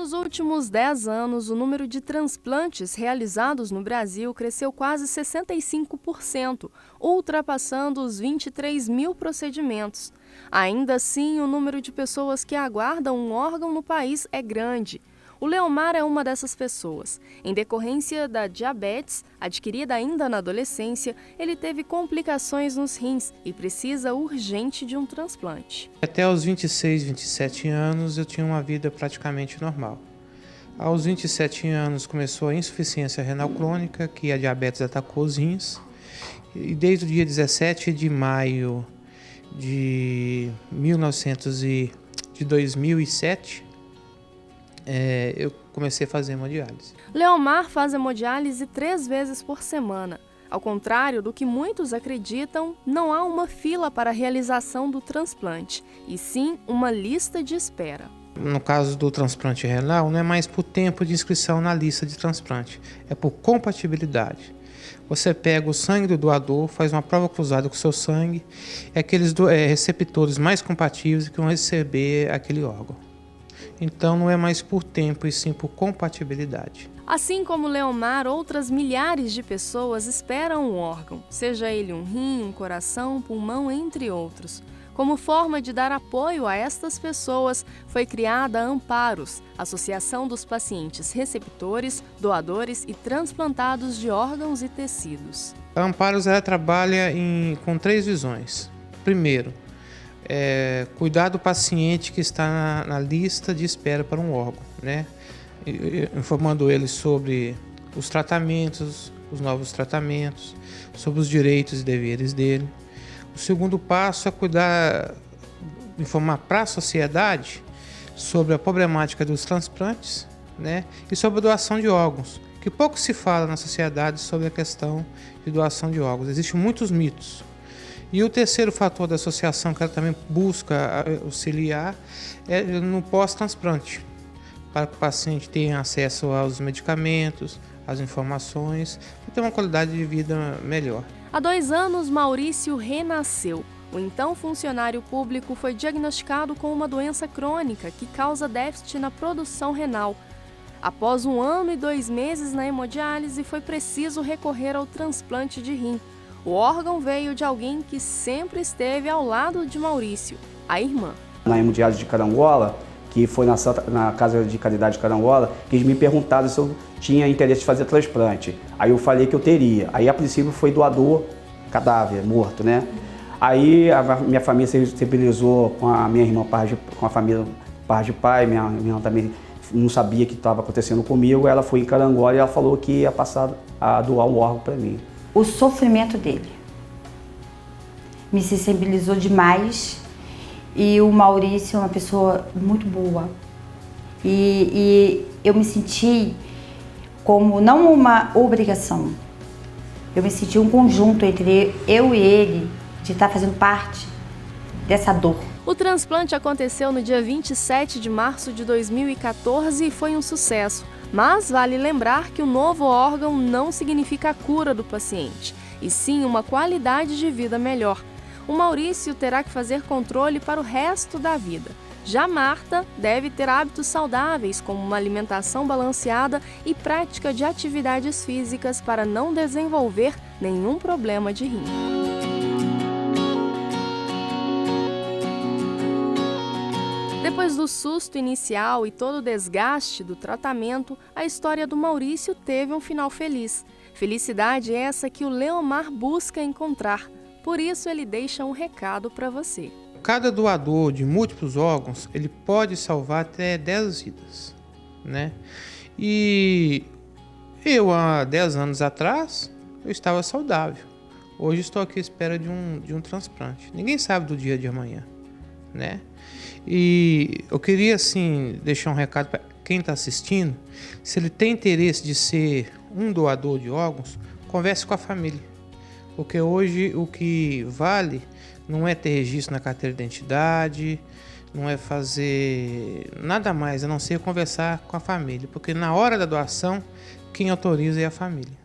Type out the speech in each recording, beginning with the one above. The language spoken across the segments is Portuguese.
Nos últimos 10 anos, o número de transplantes realizados no Brasil cresceu quase 65%, ultrapassando os 23 mil procedimentos. Ainda assim, o número de pessoas que aguardam um órgão no país é grande. O Leomar é uma dessas pessoas. Em decorrência da diabetes, adquirida ainda na adolescência, ele teve complicações nos rins e precisa urgente de um transplante. Até os 26, 27 anos eu tinha uma vida praticamente normal. Aos 27 anos começou a insuficiência renal crônica, que a diabetes atacou os rins. E desde o dia 17 de maio de 2007, eu comecei a fazer hemodiálise. Leomar faz hemodiálise 3 vezes por semana. Ao contrário do que muitos acreditam, não há uma fila para a realização do transplante, e sim uma lista de espera. No caso do transplante renal, não é mais por tempo de inscrição na lista de transplante, é por compatibilidade. Você pega o sangue do doador, faz uma prova cruzada com o seu sangue, e aqueles receptores mais compatíveis que vão receber aquele órgão. Então não é mais por tempo, e sim por compatibilidade. Assim como Leomar, outras milhares de pessoas esperam um órgão, seja ele um rim, um coração, um pulmão, entre outros. Como forma de dar apoio a estas pessoas, foi criada a Amparos, Associação dos Pacientes Receptores, Doadores e Transplantados de Órgãos e Tecidos. A Amparos ela trabalha com 3 visões. Primeiro, cuidar do paciente que está na lista de espera para um órgão, né? Informando ele sobre os tratamentos, os novos tratamentos, sobre os direitos e deveres dele. O segundo passo é informar para a sociedade sobre a problemática dos transplantes, né? E sobre a doação de órgãos, que pouco se fala na sociedade sobre a questão de doação de órgãos. Existem muitos mitos. E o terceiro fator da associação que ela também busca auxiliar é no pós-transplante, para que o paciente tenha acesso aos medicamentos, às informações e tenha uma qualidade de vida melhor. Há 2 anos, Maurício renasceu. O então funcionário público foi diagnosticado com uma doença crônica que causa déficit na produção renal. Após 1 ano e 2 meses na hemodiálise, foi preciso recorrer ao transplante de rim. O órgão veio de alguém que sempre esteve ao lado de Maurício, a irmã. Na hemodiálise de Carangola, que foi na Casa de Caridade de Carangola, que eles me perguntaram se eu tinha interesse de fazer transplante. Aí eu falei que eu teria. Aí a princípio foi doador, cadáver, morto, né? Aí a minha família se sensibilizou com a minha irmã, com a família par de pai, minha irmã também não sabia o que estava acontecendo comigo. Ela foi em Carangola e ela falou que ia passar a doar um órgão para mim. O sofrimento dele me sensibilizou demais, e o Maurício é uma pessoa muito boa. E eu me senti como não uma obrigação, eu me senti um conjunto entre eu e ele, de estar fazendo parte dessa dor. O transplante aconteceu no dia 27 de março de 2014 e foi um sucesso. Mas vale lembrar que o novo órgão não significa a cura do paciente, e sim uma qualidade de vida melhor. O Maurício terá que fazer controle para o resto da vida. Já Marta deve ter hábitos saudáveis, como uma alimentação balanceada e prática de atividades físicas para não desenvolver nenhum problema de rim. Depois do susto inicial e todo o desgaste do tratamento, a história do Maurício teve um final feliz. Felicidade essa que o Leomar busca encontrar. Por isso ele deixa um recado para você. Cada doador de múltiplos órgãos, ele pode salvar até 10 vidas, né? E eu, há 10 anos atrás, eu estava saudável. Hoje estou aqui à espera de um transplante. Ninguém sabe do dia de amanhã, né? E eu queria, assim, deixar um recado para quem está assistindo. Se ele tem interesse de ser um doador de órgãos, converse com a família. Porque hoje o que vale não é ter registro na carteira de identidade, não é fazer nada mais, a não ser conversar com a família. Porque na hora da doação, quem autoriza é a família.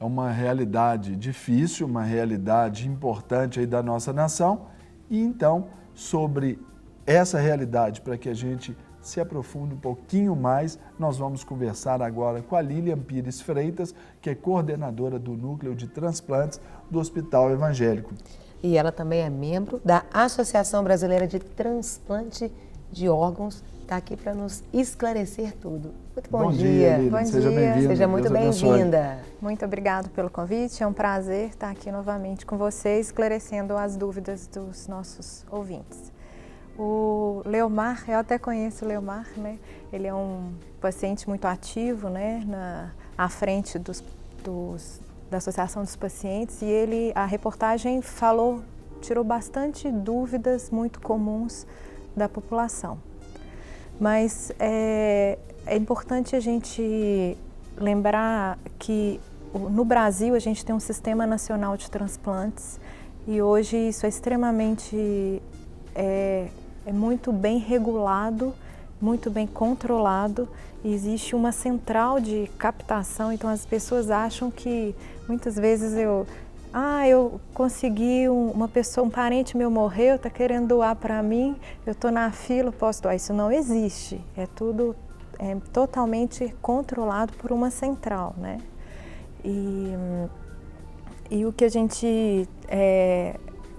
É uma realidade difícil, uma realidade importante aí da nossa nação. E então, sobre essa realidade, para que a gente se aprofunde um pouquinho mais. Nós vamos conversar agora com a Lilian Pires Freitas, que é coordenadora do Núcleo de Transplantes do Hospital Evangélico. E ela também é membro da Associação Brasileira de Transplante de Órgãos. Está aqui para nos esclarecer tudo. Muito bom dia. Lilian. Bom Seja dia. bem-vinda. Seja muito Deus abençoe. bem-vinda. Muito obrigado pelo convite. É um prazer estar aqui novamente com vocês, esclarecendo as dúvidas dos nossos ouvintes. O Leomar, eu até conheço o Leomar, né? Ele é um paciente muito ativo, né? À frente da Associação dos Pacientes, e a reportagem tirou bastante dúvidas muito comuns da população. Mas é importante a gente lembrar que no Brasil a gente tem um Sistema Nacional de Transplantes e hoje isso é extremamente muito bem regulado, muito bem controlado. Existe uma central de captação, então as pessoas acham que muitas vezes eu consegui um parente meu morreu, está querendo doar para mim, eu estou na fila, posso doar. Isso não existe, é totalmente controlado por uma central, né? E o que a gente...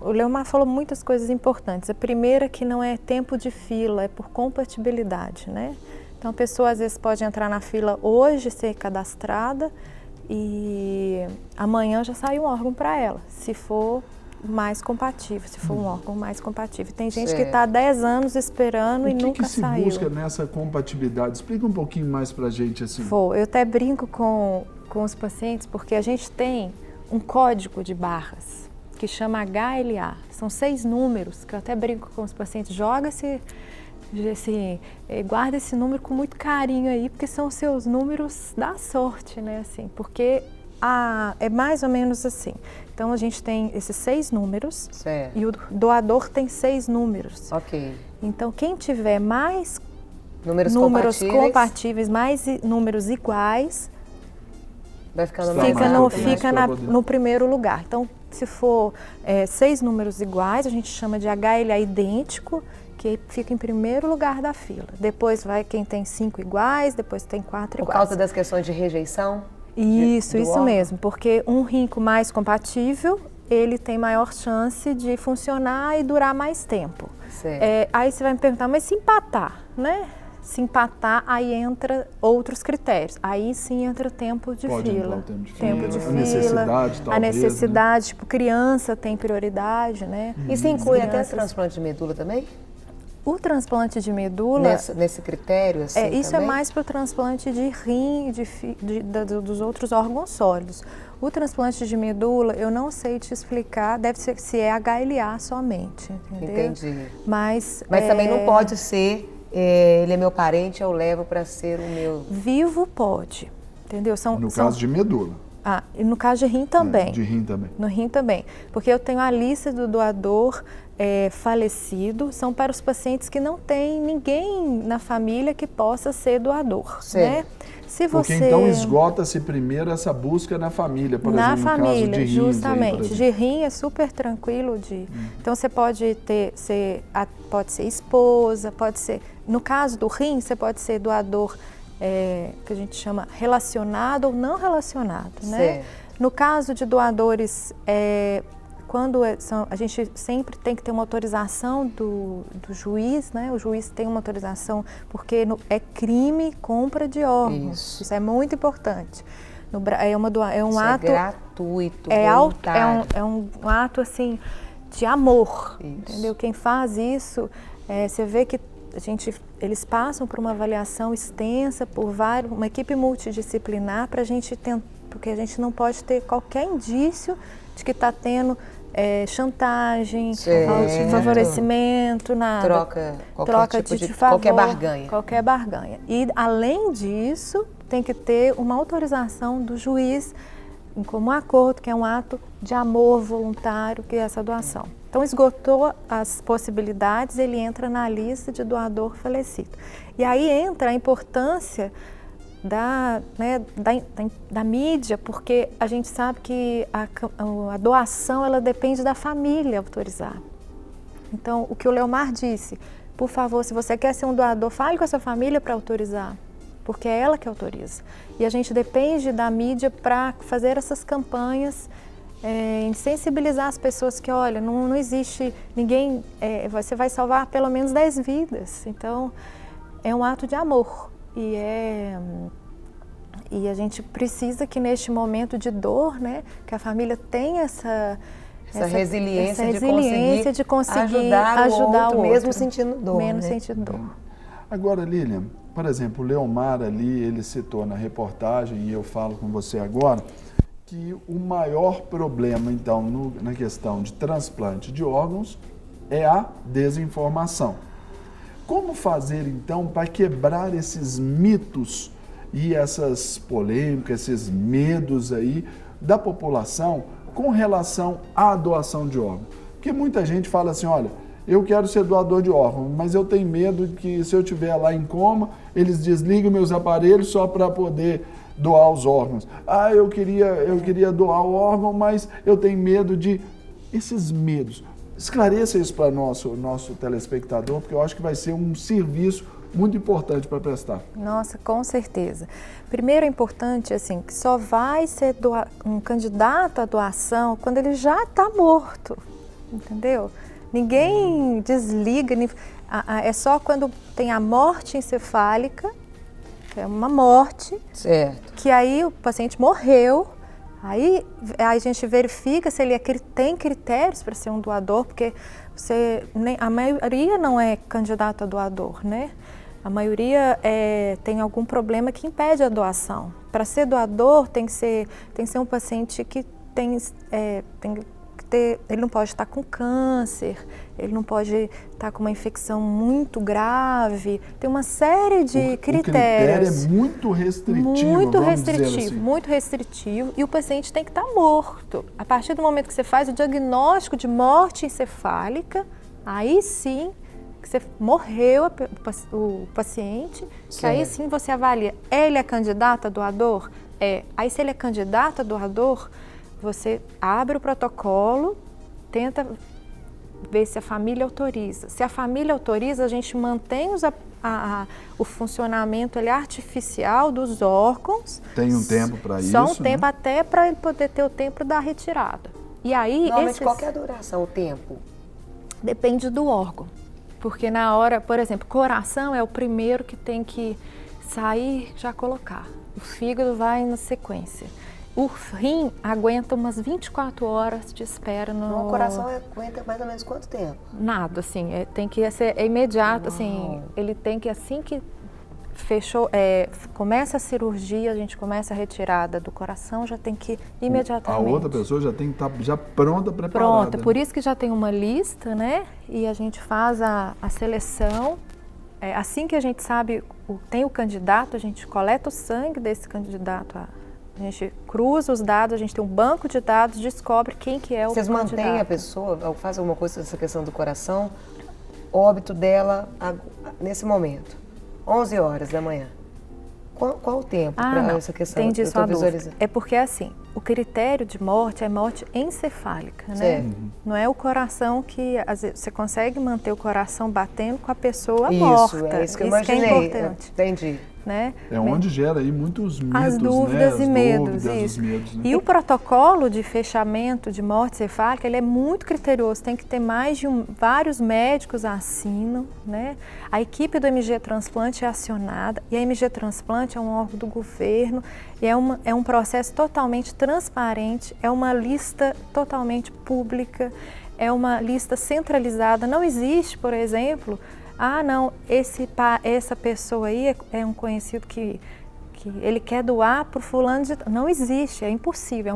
o Leomar falou muitas coisas importantes. A primeira é que não é tempo de fila, é por compatibilidade, né? Então a pessoa às vezes pode entrar na fila hoje, ser cadastrada, e amanhã já sai um órgão para ela, se for mais compatível, se for um órgão mais compatível. Tem gente que está há 10 anos esperando e nunca saiu. O que se busca nessa compatibilidade? Explica um pouquinho mais para a gente assim. Eu até brinco com os pacientes, porque a gente tem um código de barras que chama HLA. São 6 números, que eu até brinco com os pacientes. Guarda esse número com muito carinho aí, porque são os seus números da sorte, né? Assim, porque é mais ou menos assim. Então a gente tem esses 6 números, certo, e o doador tem 6 números. Ok. Então quem tiver mais números compatíveis, mais números iguais, vai ficar no primeiro lugar. Então se for 6 números iguais, a gente chama de HLA idêntico, que fica em primeiro lugar da fila. Depois vai quem tem 5 iguais, depois tem 4 iguais. Por causa das questões de rejeição? Isso mesmo, porque um rim mais compatível, ele tem maior chance de funcionar e durar mais tempo. Aí você vai me perguntar, mas se empatar, né? Se empatar, aí entra outros critérios. Aí sim entra o tempo de fila. Tempo de fila, a necessidade, né? Tipo, criança tem prioridade, né? E se inclui até transplante de medula também? O transplante de medula... Nesse critério, assim, isso também? É mais para o transplante de rim, dos outros órgãos sólidos. O transplante de medula, eu não sei te explicar, deve ser se é HLA somente, entendeu? Entendi. Mas também não pode ser, ele é meu parente, eu levo para ser o meu... Vivo pode, entendeu? No caso de medula. E no caso de rim também. De rim também. No rim também, porque eu tenho a lista do doador falecido, são para os pacientes que não tem ninguém na família que possa ser doador, né? Porque então esgota-se primeiro essa busca na família, por exemplo, no caso de rim. Justamente. De rim é super tranquilo. Então você pode pode ser esposa, pode ser... No caso do rim, você pode ser doador que a gente chama relacionado ou não relacionado, né? No caso de doadores, a gente sempre tem que ter uma autorização do juiz, né? O juiz tem uma autorização porque é crime compra de órgãos. Isso é muito importante. É um ato gratuito, é um ato assim de amor, entendeu? Quem faz isso, você vê que eles passam por uma avaliação extensa, por uma equipe multidisciplinar para a gente porque a gente não pode ter qualquer indício de que está tendo chantagem, favorecimento, nada. Troca de favor, qualquer barganha. E além disso, tem que ter uma autorização do juiz em comum acordo, que é um ato de amor voluntário, que é essa doação. Então, esgotou as possibilidades, ele entra na lista de doador falecido. E aí entra a importância da mídia, porque a gente sabe que a doação ela depende da família autorizar. Então, o que o Leomar disse, por favor, se você quer ser um doador, fale com a sua família para autorizar, porque é ela que autoriza. E a gente depende da mídia para fazer essas campanhas, em sensibilizar as pessoas que, olha, não existe ninguém, você vai salvar pelo menos 10 vidas. Então, é um ato de amor. E a gente precisa que neste momento de dor, né, que a família tenha essa resiliência de conseguir ajudar o outro, mesmo sentindo dor. Menos né? sentindo dor. Agora, Lilian, por exemplo, o Leomar ali, ele citou na reportagem, e eu falo com você agora, que o maior problema, então, na questão de transplante de órgãos é a desinformação. Como fazer, então, para quebrar esses mitos e essas polêmicas, esses medos aí da população com relação à doação de órgãos? Porque muita gente fala assim, olha, eu quero ser doador de órgãos, mas eu tenho medo que se eu estiver lá em coma, eles desligam meus aparelhos só para poder doar os órgãos. Ah, eu queria doar o órgão, mas eu tenho medo de... Esses medos. Esclareça isso para nosso telespectador, porque eu acho que vai ser um serviço muito importante para prestar. Nossa, com certeza. Primeiro é importante, assim, que só vai ser um candidato à doação quando ele já está morto, entendeu? Ninguém desliga, é só quando tem a morte encefálica, que é uma morte, certo, que aí o paciente morreu, aí a gente verifica se ele tem critérios para ser um doador, porque a maioria não é candidato a doador, né? A maioria tem algum problema que impede a doação. Para ser doador tem que ser um paciente que ele não pode estar com câncer, ele não pode estar com uma infecção muito grave, tem uma série de critérios. O critério é muito restritivo, muito restritivo, e o paciente tem que estar morto. A partir do momento que você faz o diagnóstico de morte encefálica, aí sim que você morreu o paciente, que aí sim você avalia, ele é candidato a doador? Aí se ele é candidato a doador, você abre o protocolo, tenta ver se a família autoriza. Se a família autoriza, a gente mantém o funcionamento artificial dos órgãos. Tem um tempo para isso, só um tempo, né? Até para ele poder ter o tempo da retirada. E aí, normalmente, qual que é a duração, o tempo? Depende do órgão. Porque na hora, por exemplo, coração é o primeiro que tem que sair, já colocar. O fígado vai na sequência. O rim aguenta umas 24 horas de espera no... O coração aguenta mais ou menos quanto tempo? Nada, assim, tem que ser imediato, assim, ele tem que, assim que fechou, começa a cirurgia, a gente começa a retirada do coração, já tem que imediatamente. A outra pessoa já tem que estar já pronta, preparada. Pronta, por isso que já tem uma lista, né, e a gente faz a seleção. Assim que a gente sabe, tem o candidato, a gente coleta o sangue desse candidato, a gente cruza os dados, a gente tem um banco de dados, descobre quem que é o candidato. Vocês mantêm a pessoa, faz alguma coisa nessa questão do coração, óbito dela nesse momento, 11 horas da manhã. Qual o tempo para essa questão? Tem disso a dúvida. É porque assim, o critério de morte é morte encefálica, né? Certo. Não é o coração que, às vezes, você consegue manter o coração batendo com a pessoa morta. Isso que eu imaginei. Que é importante. Entendi. Né? É onde gera aí muitos medos, as dúvidas, né? e medos, os medos, né? E o protocolo de fechamento de morte cefálica, ele é muito criterioso, tem que ter mais de vários médicos assinam, né? A equipe do MG Transplante é acionada, e a MG Transplante é um órgão do governo, e é um processo totalmente transparente, é uma lista totalmente pública, é uma lista centralizada, não existe, por exemplo, não, essa pessoa aí é um conhecido que ele quer doar para o fulano de... Não existe, é impossível.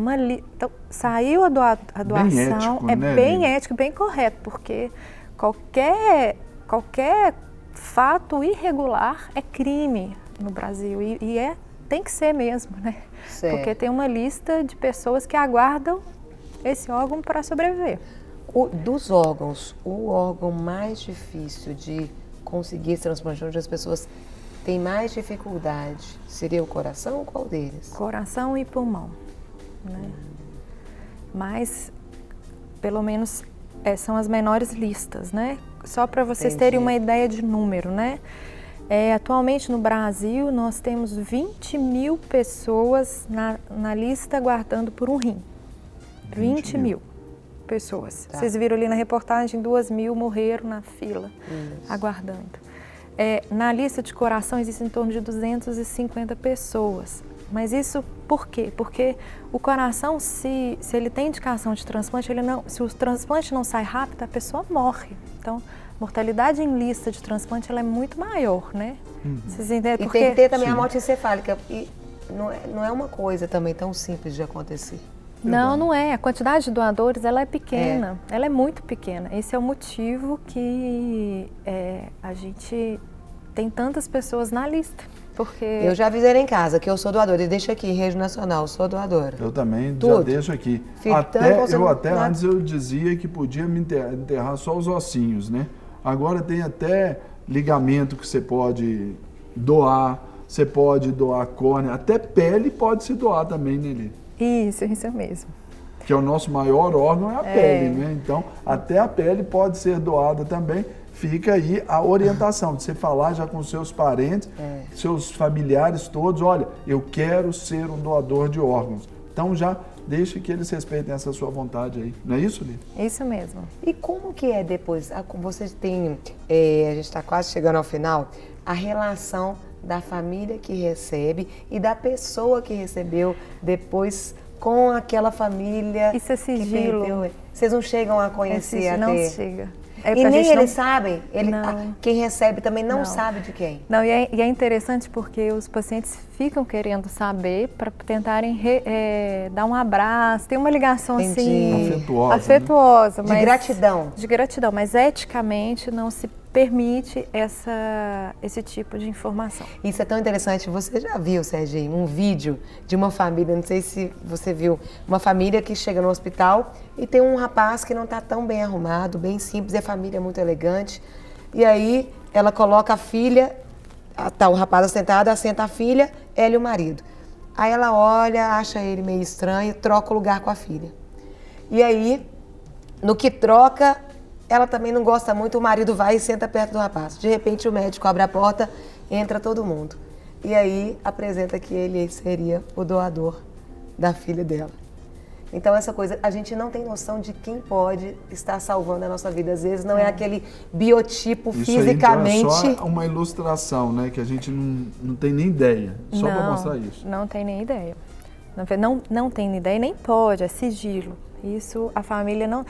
Então, saiu a doação, bem ético, né, bem ético, bem correto, porque qualquer fato irregular é crime no Brasil e tem que ser mesmo, né? Certo. Porque tem uma lista de pessoas que aguardam esse órgão para sobreviver. Dos órgãos, o órgão mais difícil de conseguir esse transplante, onde as pessoas têm mais dificuldade, seria o coração ou qual deles? Coração e pulmão, né? Mas, pelo menos, são as menores listas, né? só para vocês Entendi. terem uma ideia de número, né? Atualmente no Brasil nós temos 20 mil pessoas na lista aguardando por um rim. 20 mil pessoas. Tá. Vocês viram ali na reportagem, 2 mil morreram na fila, aguardando. Na lista de coração existem em torno de 250 pessoas. Mas isso por quê? Porque o coração, se ele tem indicação de transplante, se o transplante não sai rápido, a pessoa morre. Então, a mortalidade em lista de transplante ela é muito maior, né? Vocês entendem? E tem que ter também a morte encefálica. E não é uma coisa também tão simples de acontecer. Não é. A quantidade de doadores ela é pequena. Ela é muito pequena. Esse é o motivo que a gente tem tantas pessoas na lista. Porque Eu já avisei em casa que eu sou doadora. E deixa aqui, Rede Nacional, sou doadora. Eu também Tudo. já deixo aqui. Fitando, Antes eu dizia que podia me enterrar só os ossinhos, né? Agora tem até ligamento que você pode doar, você pode doar córnea, até pele pode se doar também, né, Lili? Isso mesmo. Que é o nosso maior órgão, é a pele, né? Então, até a pele pode ser doada também. Fica aí a orientação de você falar já com seus parentes, seus familiares todos, olha, eu quero ser um doador de órgãos. Então já deixa que eles respeitem essa sua vontade aí. Não é isso, Lili? Isso mesmo. E como que é depois? Você tem, a gente está quase chegando ao final, a relação da família que recebe e da pessoa que recebeu depois com aquela família. Isso é sigilo. Que perdeu. Vocês não chegam a conhecer até? Não chega. E nem eles sabem? Quem recebe também não sabe de quem? Não, e é interessante porque os pacientes ficam querendo saber para tentarem dar um abraço, tem uma ligação assim... Afetuosa. Né? Mas, de gratidão, mas eticamente não se permite esse tipo de informação. Isso é tão interessante. Você já viu, Serginho, um vídeo de uma família, não sei se você viu, uma família que chega no hospital e tem um rapaz que não está tão bem arrumado, bem simples, e a família é muito elegante. E aí ela coloca a filha, tá o rapaz sentado, assenta a filha, ela e o marido. Aí ela olha, acha ele meio estranho, troca o lugar com a filha. E aí, no que troca, ela também não gosta muito, o marido vai e senta perto do rapaz. De repente o médico abre a porta, entra todo mundo. E aí apresenta que ele seria o doador da filha dela. Então essa coisa, a gente não tem noção de quem pode estar salvando a nossa vida. Às vezes não é aquele biotipo isso fisicamente. Isso aí é só uma ilustração, né? Que a gente não tem nem ideia, só para mostrar isso. Não tem nem ideia. Não tem ideia, nem pode, é sigilo. Isso a família não...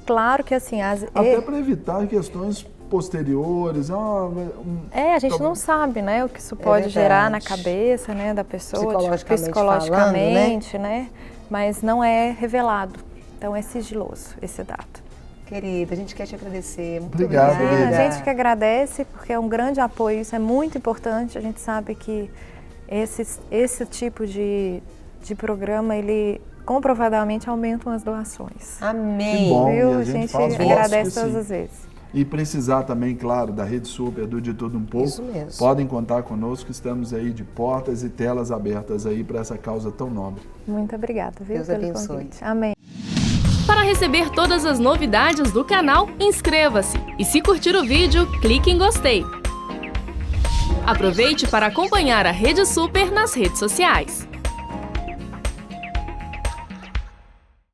Claro que assim... Até para evitar questões posteriores. A gente não sabe, né, o que isso pode gerar na cabeça, né, da pessoa, psicologicamente, falando, né? Mas não é revelado. Então é sigiloso esse dado. Querida, a gente quer te agradecer. Muito obrigado. A gente que agradece, porque é um grande apoio, isso é muito importante. A gente sabe que esse tipo de programa, ele comprovadamente aumentam as doações. Amém. Que bom, viu? a gente agradece todas as vezes. E precisar também, claro, da Rede Super, do De Tudo Um Pouco, isso mesmo. Podem contar conosco, estamos aí de portas e telas abertas aí para essa causa tão nobre. Muito obrigada, viu, Deus pelo abençoe. convite. Amém. Para receber todas as novidades do canal, inscreva-se e se curtir o vídeo, clique em gostei. Aproveite para acompanhar a Rede Super nas redes sociais.